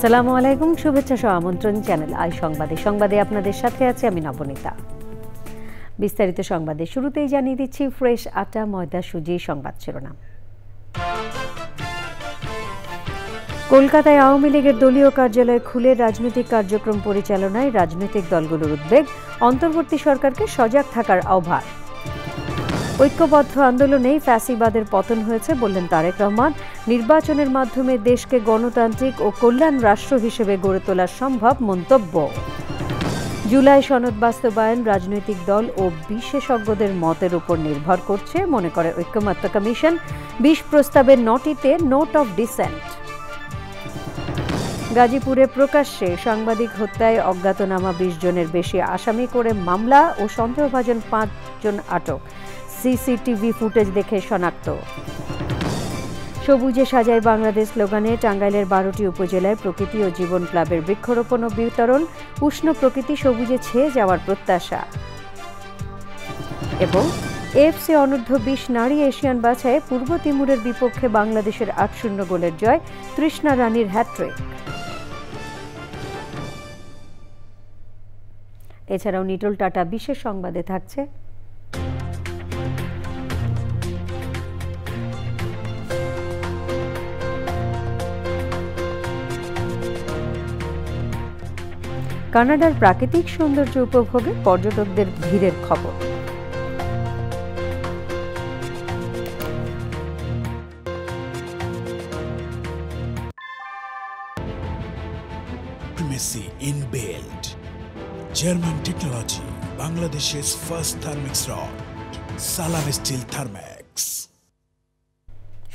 আসসালামু আলাইকুম, শুভেচ্ছা সহ আমন্ত্রণ চ্যানেল আই সংবাদে আপনাদের সাথে আছে আমি নবনীতা। বিস্তারিত সংবাদে শুরুতেই জানিয়ে দিচ্ছি ফ্রেশ আটা ময়দা সুজি সংবাদ শিরোনাম। কলকাতায় আওয়ামী লীগের দলীয় কার্যালয় খুলে রাজনৈতিক কার্যক্রম পরিচালনায় রাজনৈতিক দলগুলোর উদ্বেগ, অন্তর্বর্তী সরকারকে সজাগ থাকার আহ্বান। ঐক্যবদ্ধ আন্দোলনেই ফ্যাসিবাদের পতন হয়েছে বললেন তারেক রহমান। নির্বাচনের মাধ্যমে দেশকে গণতান্ত্রিক ও কল্যাণ রাষ্ট্র হিসেবে গড়ে তোলা সম্ভব মন্তব্য। জুলাই সনদ বাস্তবায়ন রাজনৈতিক দল ও বিশেষজ্ঞদের মতের উপর নির্ভর করছে মনে করে ঐক্যমত্য কমিশন। ২০ প্রস্তাবের ৯টিতে নোট অফ ডিসেন্ট। গাজীপুরে প্রকাশ্যে সাংবাদিক হত্যায় অজ্ঞাতনামা ২০ জনের বেশি আসামি করে মামলা ও সন্দেহভাজন ৫ জন আটক। সিসিটিভি ফুটেজ দেখে শনাক্ত। সবুজে সাজায় বাংলাদেশ স্লোগানে টাঙ্গাইলের ১২টি উপজেলায় প্রকৃতি ও জীবন ক্লাবের বৃক্ষরোপণ ও বিতরণ। উষ্ণ প্রকৃতি সবুজে ছেয়ে যাওয়ার প্রত্যাশা। এবং এএফসি অনূর্ধ্ব ২০ নারী এশিয়ান বাছাইয়ে পূর্ব তিমুরের বিপক্ষে বাংলাদেশের ৮-০ গোলের জয়, তৃষ্ণা রানীর হ্যাট্রিক। এছাড়াও নিটোল টাটা বিশেষ সংবাদে থাকছে কানাডার প্রাকৃতিক সৌন্দর্য উপভোগে পর্যটকদের ভিড়ের খবর। Primacy inbuilt. German technology, Bangladesh's first thermix rod, Salam Steel Thermax.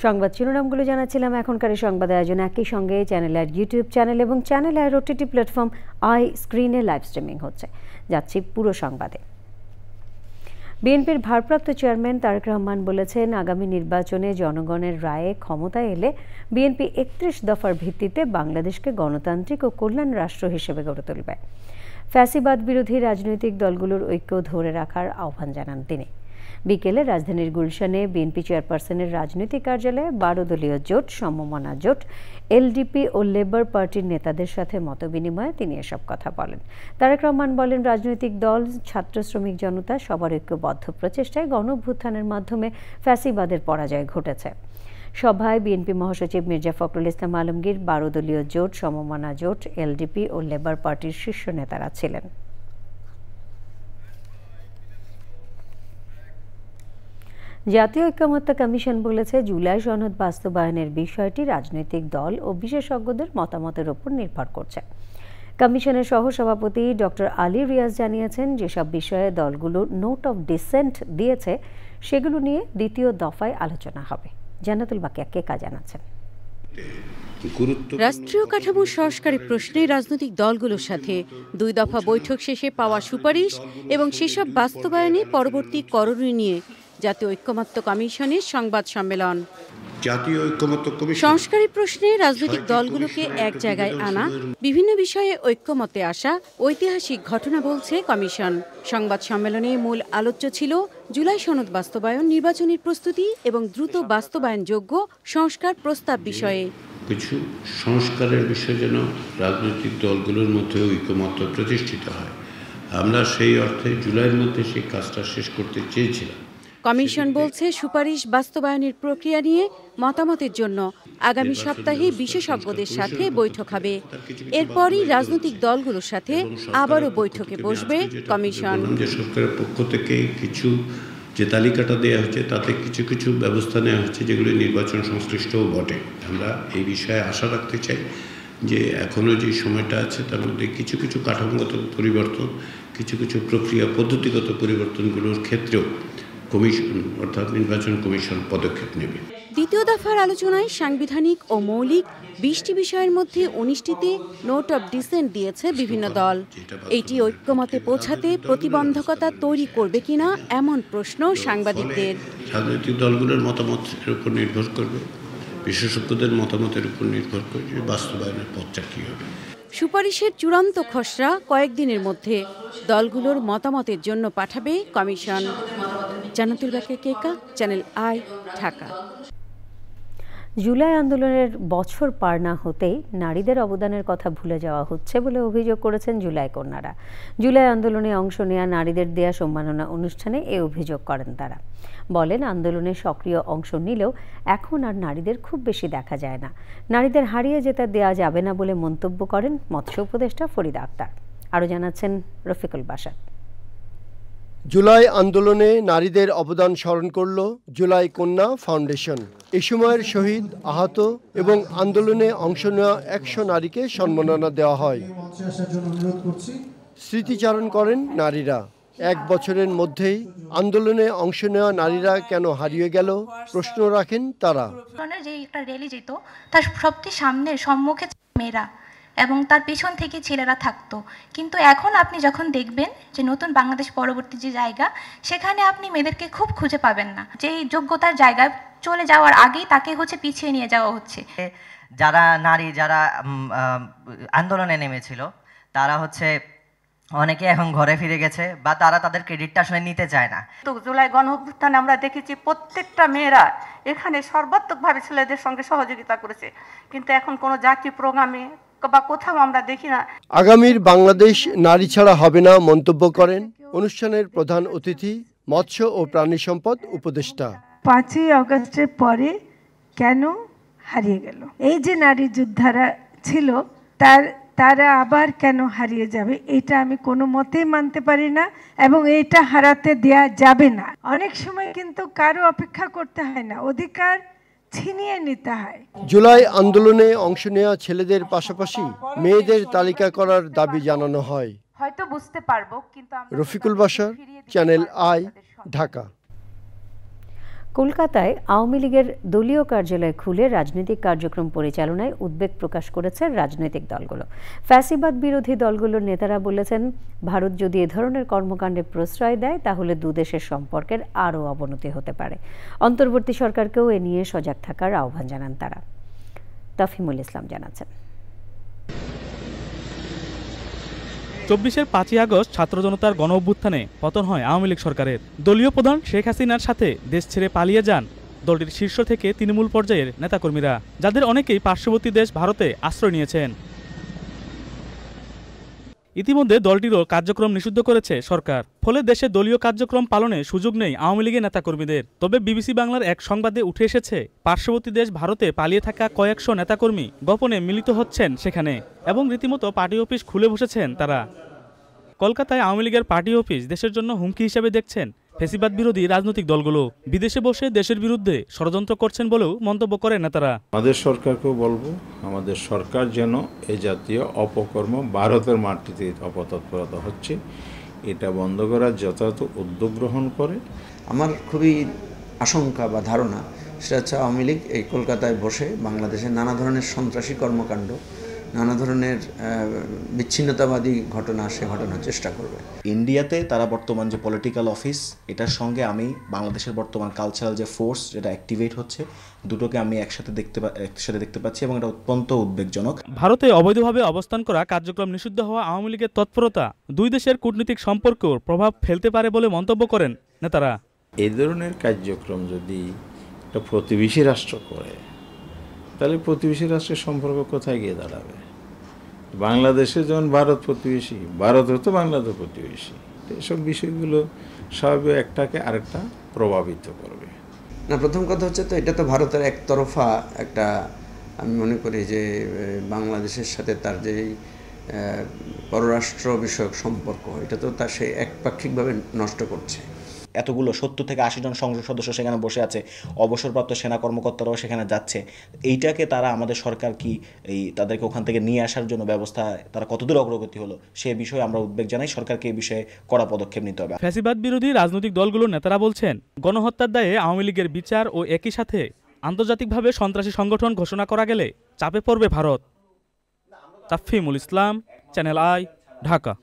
সংবাদ শিরোনামগুলো জানাচ্ছিলাম। এখনকার সংবাদ আয়োজন একই সঙ্গে চ্যানেলের ইউটিউব চ্যানেল এবং চ্যানেলের ওটিটি প্ল্যাটফর্ম আই স্ক্রিনে লাইভ স্ট্রিমিং হচ্ছে। যাচ্ছি পুরো সংবাদে। বিএনপির ভারপ্রাপ্ত চেয়ারম্যান তারেক রহমান বলেছেন, আগামী নির্বাচনে জনগণের রায়ে ক্ষমতায় এলে বিএনপি ৩১ দফার ভিত্তিতে বাংলাদেশকে গণতান্ত্রিক ও কল্যাণ রাষ্ট্র হিসেবে গড়ে তুলবে। ফ্যাসিবাদ বিরোধী রাজনৈতিক দলগুলোর ঐক্য ধরে রাখার আহ্বান জানান তিনি। বিকেলে রাজধানীর গুলশানে বিএনপি চেয়ারপারসনের রাজনৈতিক কার্যালয়ে ১২ দলীয় জোট, সমমনা জোট, এলডিপি ও লেবার পার্টির নেতাদের সাথে মতবিনিময়ে তিনি এসব কথা বলেন। তারেক রহমান বলেন, রাজনৈতিক দল, ছাত্র শ্রমিক জনতা সবার ঐক্যবদ্ধ প্রচেষ্টায় গণঅভ্যুত্থানের মাধ্যমে ফ্যাসিবাদের পরাজয় ঘটেছে। সভায় বিএনপি মহাসচিব মির্জা ফখরুল ইসলাম আলমগীর, ১২ দলীয় জোট, সমমনা জোট, এলডিপি ও লেবার পার্টির শীর্ষ নেতারা ছিলেন। জাতীয় ঐক্যমত্য কমিশন বলেছে, জুলাই সনদ বাস্তবায়নের বিষয়টি রাজনৈতিক দল ও বিশেষজ্ঞদের মতামতের উপর নির্ভর করছে। কমিশনের সহসভাপতি ডক্টর আলী রিয়াজ জানিয়েছেন, যেসব বিষয়ে দলগুলো নোট অফ ডিসেন্ট দিয়েছে সেগুলো নিয়ে দ্বিতীয় দফায় আলোচনা হবে। জান্নাতুল বাকিয়া কেকা জানাচ্ছেন। রাষ্ট্রীয় কাঠামো সংস্কারের প্রশ্নে রাজনৈতিক দলগুলোর সাথে ২ দফা বৈঠক শেষে পাওয়া সুপারিশ এবং সেসব বাস্তবায়নে পরবর্তী করণীয় নিয়ে জাতীয় ঐক্যমত্য কমিশনের সংবাদ সম্মেলন। জাতীয় ঐক্যমত্য কমিশন সংস্কারের প্রশ্নে রাজনৈতিক দলগুলোকে এক জায়গায় আনা, বিভিন্ন বিষয়ে ঐক্যমতে আসা ঐতিহাসিক ঘটনা বলছে কমিশন। সংবাদ সম্মেলনে মূল আলোচ্য ছিল জুলাই সনদ বাস্তবায়ন, নির্বাচনের প্রস্তুতি এবং দ্রুত বাস্তবায়নযোগ্য সংস্কার প্রস্তাব বিষয়ে। কিছু সংস্কারের বিষয়ে যেন রাজনৈতিক দলগুলোর মধ্যে ঐক্যমত্য প্রতিষ্ঠিত হয়। আমরা সেই অর্থে জুলাইয়ের মধ্যে সেই কাজটা শেষ করতে চেয়েছিলাম। কমিশন বলছে, সুপারিশ বাস্তবায়নের প্রক্রিয়া নিয়ে মতামতের জন্য আগামী সপ্তাহে বিশেষজ্ঞদের সাথে বৈঠক হবে। এরপরই রাজনৈতিক দলগুলোর সাথে আবারও বৈঠকে বসবে কমিশন। সরকারের পক্ষ থেকে কিছু যে তালিকাটা দেওয়া হচ্ছে তাতে কিছু কিছু ব্যবস্থা নেওয়া হচ্ছে যেগুলো নির্বাচন সংশ্লিষ্টও বটে। আমরা এই বিষয়ে আশা রাখতে চাই যে এখনও যে সময়টা আছে তার মধ্যে কিছু কিছু কাঠামোগত পরিবর্তন, কিছু কিছু প্রক্রিয়া পদ্ধতিগত পরিবর্তনগুলোর ক্ষেত্রেও কমিশন অর্থাৎ নির্বাচন কমিশন পদক্ষেপ নেবে। দ্বিতীয় দফার আলোচনায় সাংবিধানিক ও মৌলিক ২০টি বিষয়ের মধ্যে ১৯টিতে নোট অফ ডিসেন্ট দিয়েছে বিভিন্ন দল। এটি ঐক্যমতে পৌঁছাতে প্রতিবন্ধকতা তৈরি করবে কিনা এমন প্রশ্ন সাংবাদিকদের। রাজনৈতিক দলগুলোর মতামতের উপর নির্ভর করবে, বিশেষজ্ঞদের মতামতের উপর নির্ভর করে বাস্তবায়নের পথটা কী হবে। সুপারিশের চূড়ান্ত খসড়া কয়েকদিনের মধ্যে দলগুলোর মতামতের জন্য পাঠাবে commission. Jannatul বাকিয়া Keka, channel I, Dhaka. July আন্দোলনের বছর পার না হতেই নারীদের অবদানের কথা ভুলে যাওয়া হচ্ছে বলে অভিযোগ করেছেন জুলাই কন্যারা। জুলাই আন্দোলনে অংশ নেওয়া নারীদের দেয়া সম্মাননা অনুষ্ঠানে এই অভিযোগ করেন তারা। বলেন, আন্দোলনে সক্রিয় অংশ নিলেও এখন আর নারীদের খুব বেশি দেখা যায় না। নারীদের হারিয়ে যেতে দেওয়া যাবে না বলে মন্তব্য করেন মৎস্য উপদেষ্টা ফরিদা আক্তার। আরও জানাচ্ছেন রফিকুল বাসার। জুলাই আন্দোলনে নারীদের অবদান স্মরণ করল জুলাই কন্যা ফাউন্ডেশন। এ সময়ের শহীদ, আহত এবং আন্দোলনে অংশ নেওয়া 100 নারীকে সম্মাননা দেওয়া হয়। স্মৃতিচারণ করেন নারীরা। 1 বছরের মধ্যেই আন্দোলনে অংশ নেওয়া নারীরা কেন হারিয়ে গেল প্রশ্ন রাখেন তারা। যে একটা র্যালি যেত, তার সবচেয়ে সামনের সম্মুখে মেয়েরা এবং তার পেছন থেকে ছেলেরা থাকতো, কিন্তু এখন আপনি যখন দেখবেন যে নতুন বাংলাদেশ পরবর্তী যে জায়গা, সেখানে আপনি মেয়েদেরকে খুব খুঁজে পাবেন না। যেই যোগ্যতার জায়গায় চলে যাওয়ার আগেই তাকে পিছিয়ে নিয়ে যাওয়া হচ্ছে। যারা নারী যারা আন্দোলনে নেমেছিল তারা অনেকে এখন ঘরে ফিরে গেছে বা তারা তাদের ক্রেডিটটা আসলে নিতে চায় না। তো জুলাই গণঅভ্যুত্থানে আমরা দেখেছি প্রত্যেকটা মেয়েরা এখানে সর্বাত্মকভাবে ছেলেদের সঙ্গে সহযোগিতা করেছে, কিন্তু এখন কোনো জাতীয় প্রোগ্রামে বা কোথাও আমরা দেখি না। আগামীর বাংলাদেশ নারী ছাড়া হবে না মন্তব্য করেন অনুষ্ঠানের প্রধান অতিথি মৎস্য ও প্রাণী সম্পদ উপদেষ্টা। 5ই আগস্টের পরে কেন হারিয়ে গেল? এই যে নারী যোদ্ধারা ছিল তারা আবার কেন হারিয়ে যাবে, এটা আমি কোনো মতেই মানতে পারি না এবং এটা হারাতে দেয়া যাবে না। অনেক সময় কিন্তু কারো অপেক্ষা করতে হয় না, অধিকার ছিনিয়ে নিতে হয়। জুলাই আন্দোলনে অংশ নেওয়া ছেলেদের পাশাপাশি মেয়েদের তালিকা করার দাবি জানানো হয়। হয়তো বুঝতে পারবো, কিন্তু রফিকুল বাসার, চ্যানেল আই, ঢাকা। কলকাতায় আওয়ামী লীগের দলীয় কার্যালয় খুলে রাজনৈতিক কার্যক্রম পরিচালনায় উদ্বেগ প্রকাশ করেছে রাজনৈতিক দলগুলো। ফ্যাসিবাদ বিরোধী দলগুলোর নেতারা বলেছেন, ভারত যদি এ ধরনের কর্মকাণ্ডে প্রশ্রয় দেয় তাহলে দুদেশের সম্পর্কের আরও অবনতি হতে পারে। অন্তর্বর্তী সরকারকেও এ নিয়ে সজাগ থাকার আহ্বান জানান তারা। তাফহিমুল ইসলাম জানাচ্ছেন। 24-এর 5ই আগস্ট ছাত্র জনতার গণ অভ্যুত্থানে পতন হয় আওয়ামী লীগ সরকারের। দলীয় প্রধান শেখ হাসিনার সাথে দেশ ছেড়ে পালিয়ে যান দলটির শীর্ষ থেকে তৃণমূল পর্যায়ের নেতাকর্মীরা, যাদের অনেকেই পার্শ্ববর্তী দেশ ভারতে আশ্রয় নিয়েছেন। ইতিমধ্যে দলটিরও কার্যক্রম নিষিদ্ধ করেছে সরকার। ফলে দেশে দলীয় কার্যক্রম পালনে সুযোগ নেই আওয়ামী লীগের নেতাকর্মীদের। তবে বিবিসি বাংলার এক সংবাদে উঠে এসেছে, পার্শ্ববর্তী দেশ ভারতে পালিয়ে থাকা কয়েকশো নেতাকর্মী গোপনে মিলিত হচ্ছেন সেখানে এবং রীতিমতো পার্টি অফিস খুলে বসেছেন তারা। কলকাতায় আওয়ামী লীগের পার্টি অফিস দেশের জন্য হুমকি হিসেবে দেখছেন ফ্যাসিবাদ বিরোধী রাজনৈতিক দলগুলো। বিদেশে বসে দেশের বিরুদ্ধে ষড়যন্ত্র করছেন বলেও মন্তব্য করেন নেতারা। আমাদের সরকারকেও বলবো, আমাদের সরকার যেন এই জাতীয় অপকর্ম ভারতের মাটিতে অপতৎপরতা হচ্ছে এটা বন্ধ করার যথাযথ উদ্যোগ গ্রহণ করে। আমার খুবই আশঙ্কা বা ধারণা সেটা হচ্ছে আওয়ামী লীগ এই কলকাতায় বসে বাংলাদেশের নানা ধরনের সন্ত্রাসী কর্মকাণ্ড, নানা ধরনের বিচ্ছিন্নতাবাদী ঘটনা সে ঘটনার চেষ্টা করবে। ইন্ডিয়াতে তারা বর্তমান যে পলিটিক্যাল অফিস, এটার সঙ্গে আমি বাংলাদেশের বর্তমান কালচারাল যে ফোর্স যেটা অ্যাক্টিভেট হচ্ছে, দুটোকে আমি একসাথে দেখতে পাচ্ছি এবং এটা অত্যন্ত উদ্বেগজনক। ভারতে অবৈধভাবে অবস্থান করা, কার্যক্রম নিষিদ্ধ হওয়া আওয়ামী লীগের তৎপরতা দুই দেশের কূটনৈতিক সম্পর্কেও প্রভাব ফেলতে পারে বলে মন্তব্য করেন নেতারা। এই ধরনের কার্যক্রম যদি একটা প্রতিবেশী রাষ্ট্র করে তাহলে প্রতিবেশী রাষ্ট্রের সম্পর্ক কোথায় গিয়ে দাঁড়াবে? বাংলাদেশে যেমন ভারত প্রতিবেশী, ভারতেও তো বাংলাদেশ প্রতিবেশী। এসব বিষয়গুলো স্বাভাবিক একটাকে আরেকটা প্রভাবিত করবে না। প্রথম কথা হচ্ছে তো এটা তো ভারতের একতরফা একটা, আমি মনে করি যে বাংলাদেশের সাথে তার যে পররাষ্ট্র বিষয়ক সম্পর্ক, এটা তো তার সে একপাক্ষিকভাবে নষ্ট করছে। এতগুলো 70 থেকে 80 জন সংসদ সদস্য সেখানে বসে আছে, অবসরপ্রাপ্ত সেনা কর্মকর্তারাও সেখানে যাচ্ছে। এইটাকে তারা, আমাদের সরকার কি তাদেরকে ওখান থেকে নিয়ে আসার জন্য ব্যবস্থা তারা কতদূর অগ্রগতি হলো সে বিষয়ে আমরা উদ্বেগ জানাই। সরকারকে এই বিষয়ে কড়া পদক্ষেপ নিতে হবে। ফ্যাসিবাদ বিরোধী রাজনৈতিক দলগুলোর নেতারা বলছেন, গণহত্যার দায়ে আওয়ামী লীগের বিচার ও একই সাথে আন্তর্জাতিকভাবে সন্ত্রাসী সংগঠন ঘোষণা করা গেলে চাপে পড়বে ভারত। তাফহিমুল ইসলাম, চ্যানেল আই, ঢাকা।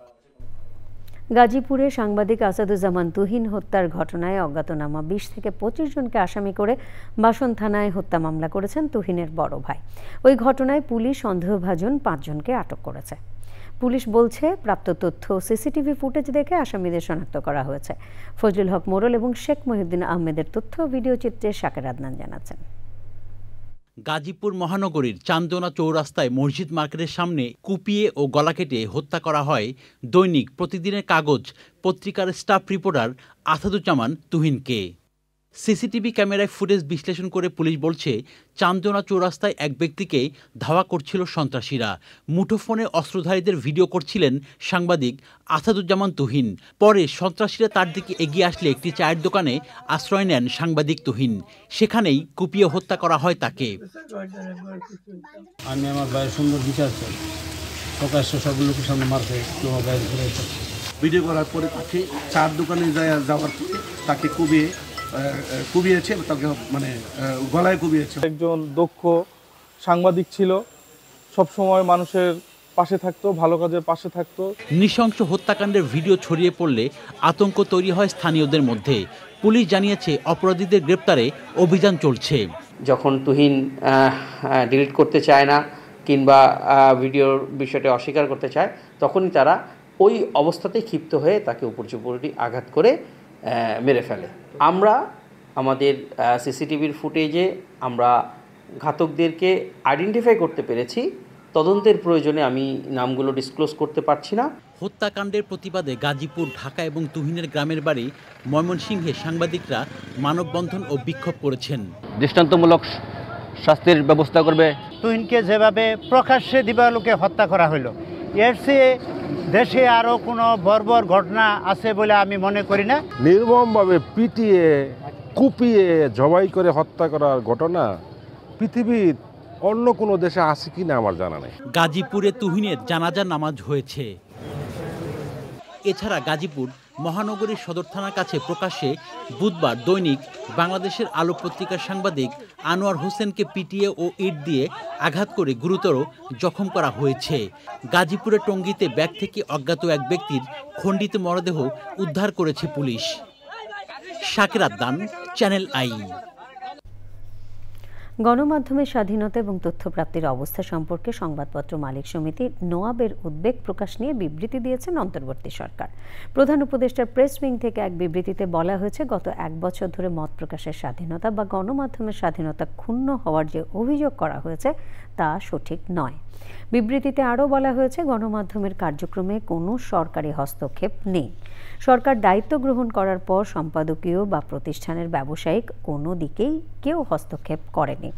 গাজীপুরে সাংবাদিক আসাদুজ্জামান তুহিন হত্যার ঘটনায় অজ্ঞাতনামা 20 থেকে 25 জনকে আসামি করে বাসন থানায় হত্যা মামলা করেছেন তুহিনের বড় ভাই। ওই ঘটনায় পুলিশ সন্দেহভাজন 5 জনকে আটক করেছে। পুলিশ বলছে, প্রাপ্ত তথ্য সিসিটিভি ফুটেজ দেখে আসামিদের শনাক্ত করা হয়েছে। ফজলুল হক মোড়ল এবং শেখ মহিউদ্দিন আহমেদের তথ্য ভিডিও চিত্রে শাকের আদনান জানাচ্ছেন। গাজীপুর মহানগরীর চান্দনা চৌরাস্তায় মসজিদ মার্কেটের সামনে কুপিয়ে ও গলা কেটে হত্যা করা হয় দৈনিক প্রতিদিনের কাগজ পত্রিকার স্টাফ রিপোর্টার আসাদুজ্জামান তুহিনকে। সিসিটিভি ক্যামেরায় ফুটেজ বিশ্লেষণ করে পুলিশ বলছে, চান্দনা চৌরাস্তায় এক ব্যক্তিকে ধাওয়া করছিল সন্ত্রাসীরা। মুঠোফোনে অস্ত্রধারীদের ভিডিও করছিলেন সাংবাদিক আসাদুজ্জামান তুহিন। পরে সন্ত্রাসীরা তার দিকে এগিয়ে আসলে একটি চায়ের দোকানে আশ্রয় নেন সাংবাদিক তুহিন। সেখানেই কুপিয়ে হত্যা করা হয় তাকে। আমি আমার ভাইয়ের সুন্দর বিচার চাই, প্রকাশ্য সব লোকের সামনে মারতে ভিডিও করার পরে তাকে চার দোকানে যাওয়ার পরে তাকে কুবিয়েছে, তাকে মানে গলায় কুবিয়েছে। একজন দক্ষ সাংবাদিক ছিল, সবসময় মানুষের পাশে থাকতো, ভালো কাজের পাশে থাকতো। নৃশংস হত্যাকাণ্ডের ভিডিও ছড়িয়ে পড়লে আতঙ্ক তৈরি হয় স্থানীয়দের মধ্যে। পুলিশ জানিয়েছে অপরাধীদের গ্রেপ্তারে অভিযান চলছে। যখন তুহিন ডিলিট করতে চায় না কিংবা ভিডিওর বিষয়টি অস্বীকার করতে চায়, তখনই তারা ওই অবস্থাতেই ক্ষিপ্ত হয়ে তাকে উপর্যুপরি আঘাত করে মেরে ফেলে। আমরা আমাদের সিসিটিভির ফুটেজে আমরা ঘাতকদেরকে আইডেন্টিফাই করতে পেরেছি। তদন্তের প্রয়োজনে আমি নামগুলো ডিসক্লোজ করতে পারছি না। হত্যাকাণ্ডের প্রতিবাদে গাজীপুর, ঢাকা এবং তুহিনের গ্রামের বাড়ি ময়মনসিংহে সাংবাদিকরা মানববন্ধন ও বিক্ষোভ করেছেন। দৃষ্টান্তমূলক শাস্তির ব্যবস্থা করবে। তুহিনকে যেভাবে প্রকাশ্যে দিবালোকে হত্যা করা হলো, এর চেয়ে দেশে আরও কোনো বর্বর ঘটনা আছে বলে আমি মনে করি না। নির্মমভাবে পিটিয়ে কুপিয়ে জবাই করে হত্যা করার ঘটনা পৃথিবীর অন্য কোনো দেশে আছে কিনা আমার জানা নেই। গাজীপুরে তুহিনের জানাজা নামাজ হয়েছে। এছাড়া গাজীপুর মহানগরীর সদর থানার কাছে প্রকাশ্যে বুধবার দৈনিক বাংলাদেশের আলো পত্রিকার সাংবাদিক আনোয়ার হোসেনকে পিটিয়ে ও ইট দিয়ে আঘাত করে গুরুতর জখম করা হয়েছে। গাজীপুরের টঙ্গীতে ব্যাগ থেকে অজ্ঞাত এক ব্যক্তির খণ্ডিত মরদেহ উদ্ধার করেছে police. Shakir Addan, channel I. গণমাধ্যমের স্বাধীনতা এবং তথ্য প্রাপ্তির অবস্থা সম্পর্কে সংবাদপত্র মালিক সমিতি নোয়াবের উদ্বেগ প্রকাশ নিয়ে বিবৃতি দিয়েছেন অন্তর্বর্তী সরকার। প্রধান উপদেষ্টার প্রেস উইং থেকে এক বিবৃতিতে বলা হয়েছে, গত এক বছর ধরে মত প্রকাশের স্বাধীনতা বা গণমাধ্যমের স্বাধীনতা ক্ষুণ্ণ হওয়ার যে অভিযোগ করা হয়েছে তা সঠিক নয়। বিবৃতিতে আরও বলা হয়েছে, গণমাধ্যমের কার্যক্রমে কোনো সরকারি হস্তক্ষেপ নেই। সরকার দায়িত্ব গ্রহণ করার পর সম্পাদকীয় বা প্রতিষ্ঠানের ব্যবসায়িক কোনো দিকেই কেউ হস্তক্ষেপ করেনি।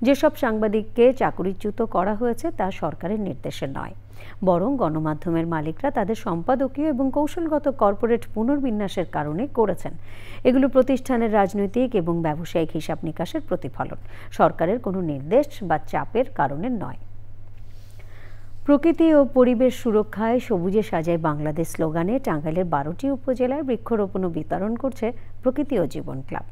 যেসব সাংবাদিককে চাকরিচ্যুত করা হয়েছে তা সরকারের নির্দেশে নয়, বরং গণমাধ্যমের মালিকরা তাদের সম্পাদকীয় এবং কৌশলগত কর্পোরেট পুনর্বিন্যাসের কারণে করেছেন। এগুলো প্রতিষ্ঠানের রাজনৈতিক এবং ব্যবসায়িক হিসাব নিকাশের প্রতিফলন, সরকারের কোনো নির্দেশ বা চাপের কারণে নয়। প্রকৃতি ও পরিবেশ সুরক্ষায় সবুজে সাজায় বাংলাদেশ স্লোগানে টাঙ্গাইলের 12টি উপজেলায় বৃক্ষরোপণ ও বিতরণ করছে প্রকৃতি ও জীবন ক্লাব।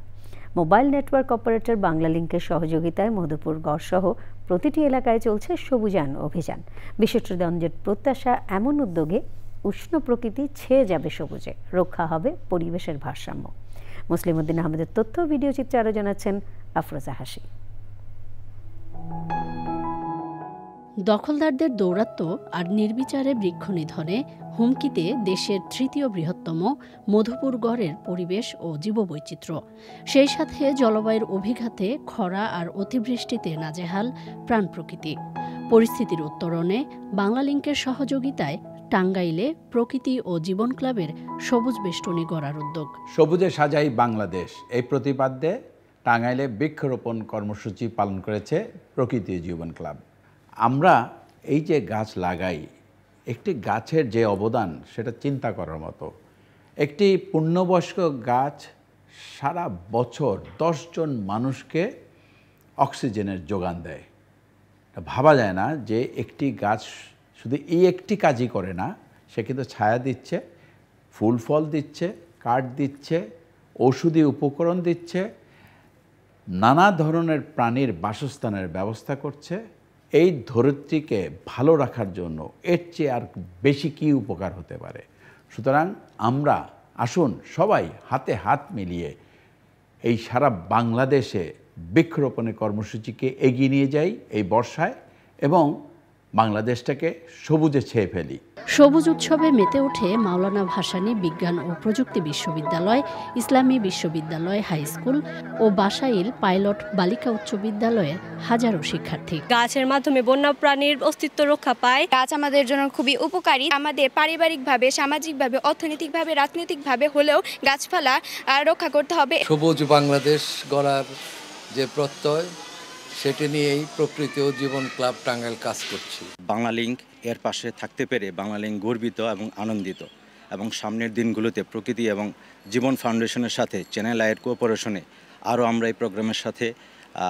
মোবাইল নেটওয়ার্ক অপারেটর বাংলালিংকের সহযোগিতায় মধুপুর গড়সহ প্রতিটি এলাকায় চলছে সবুজায়ন অভিযান। বিশিষ্টজনদের প্রত্যাশা, এমন উদ্যোগে উষ্ণ প্রকৃতি ছেয়ে যাবে সবুজে, রক্ষা হবে পরিবেশের ভারসাম্য। মুসলিম উদ্দিন আহমেদের তথ্য ভিডিও চিত্রে আরও জানাচ্ছেন আফরোজা হাসি। দখলদারদের দৌরাত্ম্য আর নির্বিচারে বৃক্ষ নিধনে হুমকিতে দেশের তৃতীয় বৃহত্তম মধুপুর গড়ের পরিবেশ ও জীববৈচিত্র্য। সেই সাথে জলবায়ুর অভিঘাতে খরা আর অতিবৃষ্টিতে নাজেহাল প্রাণ প্রকৃতি। পরিস্থিতির উত্তরণে বাংলালিংকের সহযোগিতায় টাঙ্গাইলে প্রকৃতি ও জীবন ক্লাবের সবুজ বেষ্টনী গড়ার উদ্যোগ। সবুজে সাজাই বাংলাদেশ এই প্রতিপাদ্যে টাঙ্গাইলে বৃক্ষরোপণ কর্মসূচি পালন করেছে প্রকৃতি জীবন ক্লাব। আমরা এই যে গাছ লাগাই, একটি গাছের যে অবদান সেটা চিন্তা করার মতো। একটি পূর্ণবয়স্ক গাছ সারা বছর 10 জন মানুষকে অক্সিজেনের যোগান দেয়। ভাবা যায় না যে একটি গাছ শুধু এই একটি কাজই করে না, সে কিন্তু ছায়া দিচ্ছে, ফুল ফল দিচ্ছে, কাঠ দিচ্ছে, ঔষধি উপকরণ দিচ্ছে, নানা ধরনের প্রাণীর বাসস্থানের ব্যবস্থা করছে। এই ধরিত্রীকে ভালো রাখার জন্য এর চেয়ে আর বেশি কী উপকার হতে পারে। সুতরাং আমরা আসুন সবাই হাতে হাত মিলিয়ে এই সারা বাংলাদেশে বৃক্ষরোপণের কর্মসূচিকে এগিয়ে নিয়ে যাই এই বর্ষায়, এবং বাংলাদেশটাকে সবুজে ছেয়ে ফেলি। সবুজ উৎসবে মেতে ওঠে মাওলানা ভাসানী বিজ্ঞান ও প্রযুক্তি বিশ্ববিদ্যালয়, ইসলামী বিশ্ববিদ্যালয় হাই স্কুল ও বাসাইল পাইলট বালিকা উচ্চ বিদ্যালয়ের হাজারো শিক্ষার্থী। গাছের মাধ্যমে বন্য প্রাণীর অস্তিত্ব রক্ষা পায়। গাছ আমাদের জন্য খুবই উপকারী। আমাদের পারিবারিকভাবে, সামাজিকভাবে, অর্থনৈতিকভাবে, রাজনৈতিকভাবে হলেও গাছপালা রক্ষা করতে হবে। সবুজ বাংলাদেশ গড়ার যে প্রত্যয়, সেটি নিয়েই প্রকৃতি ও জীবন ক্লাব টাঙ্গাইল কাজ করছি। বাংলালিংক এর পাশে থাকতে পেরে বাংলালিংক গর্বিত এবং আনন্দিত, এবং সামনের দিনগুলোতে প্রকৃতি এবং জীবন ফাউন্ডেশনের সাথে চ্যানেল আইয়ের কোঅপারেশনে আরও আমরা এই প্রোগ্রামের সাথে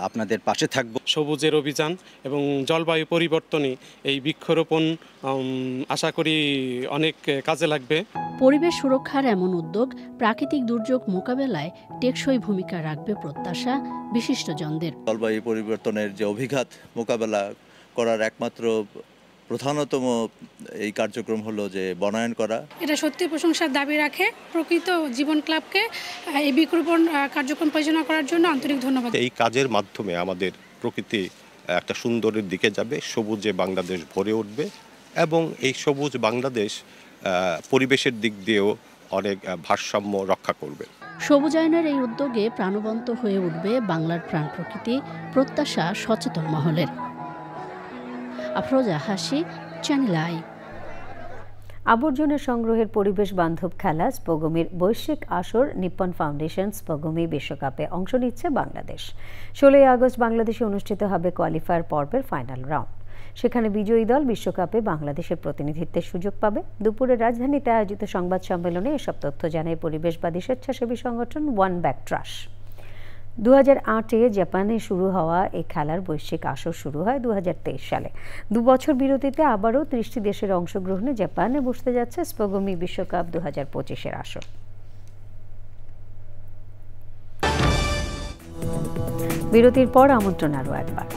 আপনাদের পাশে থাকব। সবুজের অভিযান এবং জলবায়ু পরিবর্তনে এই বৃক্ষরোপণ আশা করি অনেক কাজে লাগবে। পরিবেশ সুরক্ষার এমন উদ্যোগ প্রাকৃতিক দুর্যোগ মোকাবেলায় টেকসই ভূমিকা রাখবে প্রত্যাশা বিশিষ্টজনদের। জলবায়ু পরিবর্তনের যে অভিঘাত মোকাবেলা করার একমাত্র প্রধানতম এই কার্যক্রম হলো যে বনায়ন করা। এটা সত্যি প্রশংসার দাবি রাখে। প্রকৃত জীবন ক্লাবকে এই বৃক্ষরোপণ কার্যক্রম পরিচালনা করার জন্য আন্তরিক ধন্যবাদ। এই কাজের মাধ্যমে আমাদের প্রকৃতি একটা সুন্দরের দিকে যাবে, সবুজে বাংলাদেশ ভরে উঠবে, এবং এই সবুজ বাংলাদেশ পরিবেশের দিক দিয়েও অনেক ভারসাম্য রক্ষা করবে। সবুজায়নের এই উদ্যোগে প্রাণবন্ত হয়ে উঠবে বাংলার প্রাণ প্রকৃতি, প্রত্যাশা সচেতন মহলের। আফরোজা হাসি, চ্যানেল আই। আবর্জনা সংগ্রহের পরিবেশ বান্ধব খেলা স্পোগমির বৈশ্বিক আসর নিপ্পন ফাউন্ডেশন স্পোগমি বিশ্বকাপে অংশ নিচ্ছে বাংলাদেশ। 16 আগস্ট বাংলাদেশে অনুষ্ঠিত হবে কোয়ালিফায়ার পর্বের ফাইনাল রাউন্ড। সেখানে বিজয়ী দল বিশ্বকাপে বাংলাদেশের প্রতিনিধিত্বের সুযোগ পাবে। দুপুরে রাজধানীতে আয়োজিত সংবাদ সম্মেলনে এসব তথ্য জানায় পরিবেশবাদী স্বেচ্ছাসেবী সংগঠন ওয়ান ব্যাক ট্রাশ। 2008-এ জাপানে শুরু হওয়া এই খেলার বৈশ্বিক আসর শুরু হয় 2023 সালে। 2 বছর বিরতিতে আবারও 30টি দেশের অংশগ্রহণে জাপানে বসতে যাচ্ছে স্পোগমি বিশ্বকাপ 2025-এর আসর। বিরতির পর আমন্ত্রণ আরও একবার।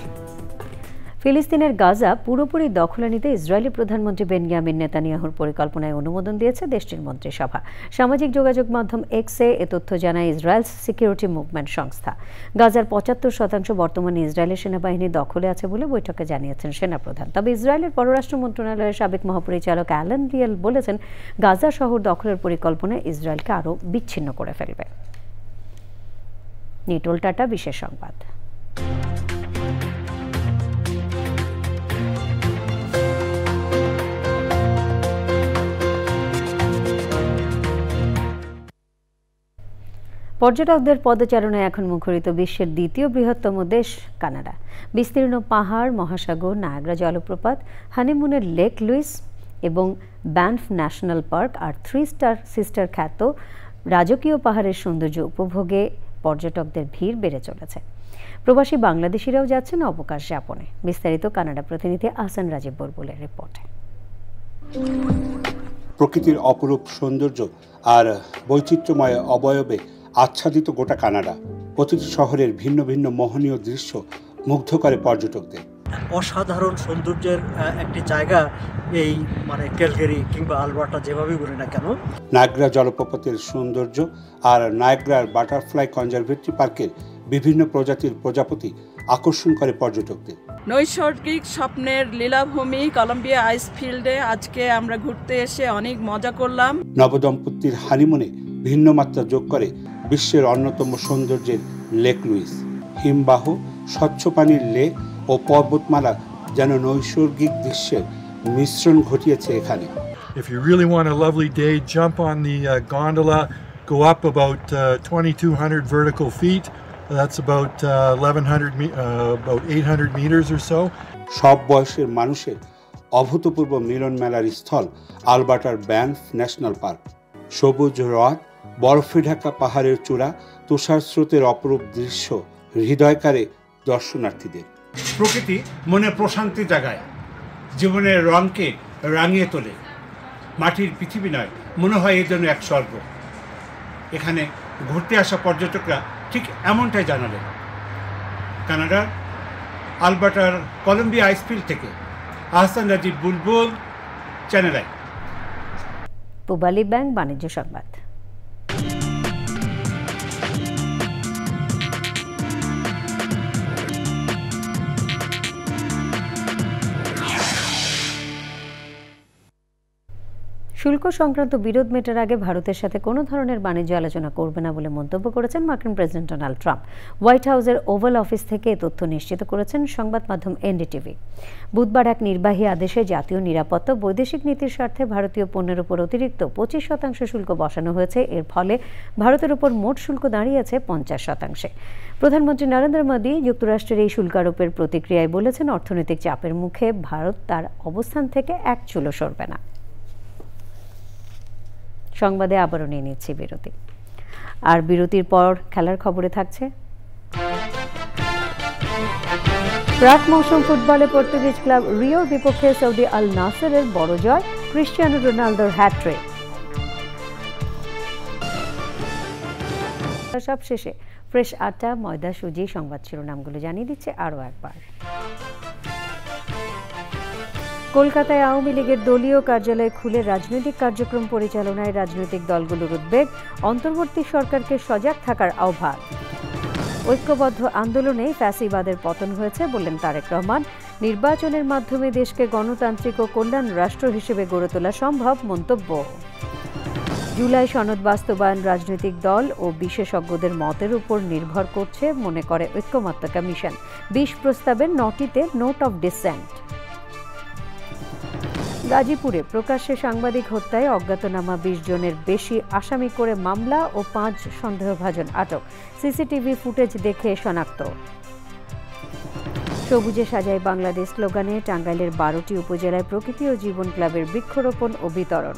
ফিলিস্তিনের গাজা পুরোপুরি দখলে নিতে ইসরায়েলি প্রধানমন্ত্রী বেনিয়ামিন নেতানিয়াহুর পরিকল্পনায় অনুমোদন দিয়েছে দেশটির মন্ত্রিসভা। সামাজিক যোগাযোগ মাধ্যম এক্সে এ তথ্য জানায় ইসরায়েল সিকিউরিটি মুভমেন্ট সংস্থা। গাজার 75% বর্তমানে ইসরায়েলের সেনাবাহিনী দখলে আছে বলে বৈঠকে জানিয়েছেন সেনাপ্রধান। তবে ইসরায়েলের পররাষ্ট্র মন্ত্রণালয়ের সাবেক মহাপরিচালক অ্যালান রিয়েল বলেছেন, গাজা শহর দখলের পরিকল্পনা ইসরায়েলকে আরও বিচ্ছিন্ন করে ফেলবে। নিটোল টাটা, বিশেষ সংবাদ। পর্যটকদের পদচারণায় এখন মুখরিত বিশ্বের দ্বিতীয় বৃহত্তম দেশ কানাডা। বিস্তীর্ণ পাহাড়, মহাসাগর, নায়াগ্রা জলপ্রপাত, হানিমুনের লেক লুইস এবং ব্যানফ ন্যাশনাল পার্ক আর 3 স্টার সিস্টার খ্যাত রাজকীয় পাহাড়ের সৌন্দর্য উপভোগে পর্যটকদের ভিড় বেড়ে চলেছে। প্রবাসী বাংলাদেশিরাও যাচ্ছেন অবকাশ যাপনে। বিস্তারিত কানাডা প্রতিনিধি আহসান রাজীব বুলবুলের রিপোর্টে। প্রকৃতির অপরূপ সৌন্দর্য আর বৈচিত্র্যময় অবয়বে আচ্ছাদিত গোটা কানাডা। প্রতিটি শহরের ভিন্ন ভিন্ন মোহনীয় দৃশ্য মুগ্ধ করে পর্যটকদের। অসাধারণ সৌন্দর্যের একটি জায়গা এই ক্যালগারি কিংবা আলবার্টা যেভাবেই বলি না কেন। নায়াগ্রা জলপ্রপাতের সৌন্দর্য আর নায়াগ্রার বাটারফ্লাই কনজারভেটরি পার্কের বিভিন্ন প্রজাতির প্রজাপতি আকর্ষণ করে পর্যটকদের। নৈসর্গিক স্বপ্নের লীলাভূমি কলম্বিয়া আইস ফিল্ডে আজকে আমরা ঘুরতে এসে অনেক মজা করলাম। নবদম্পতির হানিমুনে ভিন্ন মাত্রা যোগ করে বিশ্বের অন্যতম সৌন্দর্যের লেক লুইস। হিমবাহ, স্বচ্ছ পানির লেক ও পর্বতমালা যেন নৈসর্গিক দৃশ্যের মিশ্রণ ঘটিয়েছে এখানে। If you really want a lovely day, jump on the gondola, go up about 2,200 vertical feet. That's about 800 meters or so. সব বয়সের মানুষের অভূতপূর্ব মিলন মেলার স্থল আলবার্টার ব্যানফ ন্যাশনাল পার্ক। সবুজ হ্রদ, বরফে ঢাকা পাহাড়ের চূড়া, তুষার স্রোতের অপরূপ দৃশ্য হৃদয় কাড়ে দর্শনার্থীদের। প্রকৃতি মনে প্রশান্তি জাগায়, জীবনের রঙকে রাঙিয়ে তোলে। মাটির পৃথিবী নয়, মনে হয় এই জন্য এক স্বর্গ। এখানে ঘুরতে আসা পর্যটকরা ঠিক এমনটাই জানালেন। কানাডার আলবার্টার কলম্বিয়া আইসফিল্ড থেকে আহসান রাজীব বুলবুল, চ্যানেল আই। পূবালী ব্যাংক বাণিজ্য সংবাদ। শুল্ক সংক্রান্ত বিরোধ মেটার আগে ভারতের সাথে কোনো ধরনের বাণিজ্য আলোচনা করবে না বলে মন্তব্য করেছেন মার্কিন প্রেসিডেন্ট ডোনাল্ড ট্রাম্প। হোয়াইট হাউসের ওভাল অফিস থেকে এ তথ্য নিশ্চিত করেছেন সংবাদ মাধ্যম এনডিটিভি। বুধবার এক নির্বাহী আদেশে জাতীয় নিরাপত্তা বৈদেশিক নীতির স্বার্থে ভারতীয় পণ্যের উপর অতিরিক্ত 25% শুল্ক বসানো হয়েছে। এর ফলে ভারতের উপর মোট শুল্ক দাঁড়িয়েছে 50%। প্রধানমন্ত্রী নরেন্দ্র মোদী যুক্তরাষ্ট্রের এই শুল্ক আরোপের প্রতিক্রিয়ায় বলেছেন, অর্থনৈতিক চাপের মুখে ভারত তার অবস্থান থেকে এক চুলও সরবে না। সংবাদে আবারও নিয়ে নিচ্ছি বিরতি, আর বিরতির পর খেলার খবরে থাকছে প্রাক মৌসুম ফুটবলে পর্তুগিজ ক্লাব রিওর বিপক্ষে সৌদি আল নাসেরের বড় জয়, ক্রিস্টিয়ানো রোনালদোর হ্যাটট্রিক। সব শেষে ফ্রেশ আটা, ময়দা, সুজি। সংবাদ শিরোনামগুলো জানিয়ে দিচ্ছে আরও একবার। কলকাতায় আওয়ামী লীগের দলীয় কার্যালয় খুলে রাজনৈতিক কার্যক্রম পরিচালনায় রাজনৈতিক দলগুলোর উদ্বেগ, অন্তর্বর্তী সরকারকে সজাগ থাকার আহ্বান। ঐক্যবদ্ধ আন্দোলনেই ফ্যাসিবাদের পতন হয়েছে বললেন তারেক রহমান। নির্বাচনের মাধ্যমে দেশকে গণতান্ত্রিক ও কল্যাণ রাষ্ট্র হিসেবে গড়ে তোলা সম্ভব মন্তব্য। জুলাই সনদ বাস্তবায়ন রাজনৈতিক দল ও বিশেষজ্ঞদের মতের উপর নির্ভর করছে মনে করে ঐক্যমত্য কমিশন। 20 প্রস্তাবের 9টিতে নোট অফ ডিসেন্ট। গাজীপুরে প্রকাশ্যে সাংবাদিক হত্যায় অজ্ঞাতনামা 20 জনের বেশি আসামি করে মামলা ও 5 সন্দেহভাজন আটক। সিসিটিভি ফুটেজ দেখে শনাক্ত। সবুজে সাজায় বাংলাদেশ স্লোগানে টাঙ্গাইলের 12টি উপজেলায় প্রকৃতি ও জীবন ক্লাবের বৃক্ষরোপণ ও বিতরণ।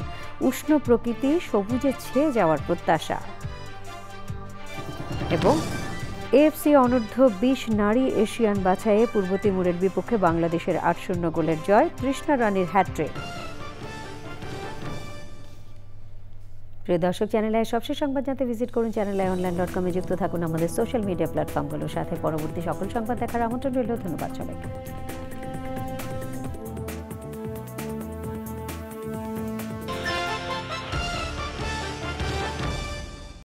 উষ্ণ প্রকৃতি সবুজে ছেয়ে যাওয়ার প্রত্যাশা। এবং এএফসি অনূর্ধ্ব 20 নারী এশিয়ান বাছাইয়ে পূর্ব তিমুরের বিপক্ষে বাংলাদেশের 8-0 গোলের জয়, তৃষ্ণা রানীর হ্যাটট্রিক। প্রিয় দর্শক, চ্যানেল আই সবশেষ সংবাদ জানতে ভিজিট করুন channelionline.com-এ। যুক্ত থাকুন আমাদের সোশ্যাল মিডিয়া প্ল্যাটফর্মগুলোর সাথে। পরবর্তী সকল সংবাদ দেখার আমন্ত্রণ রইল। ধন্যবাদ সবাইকে।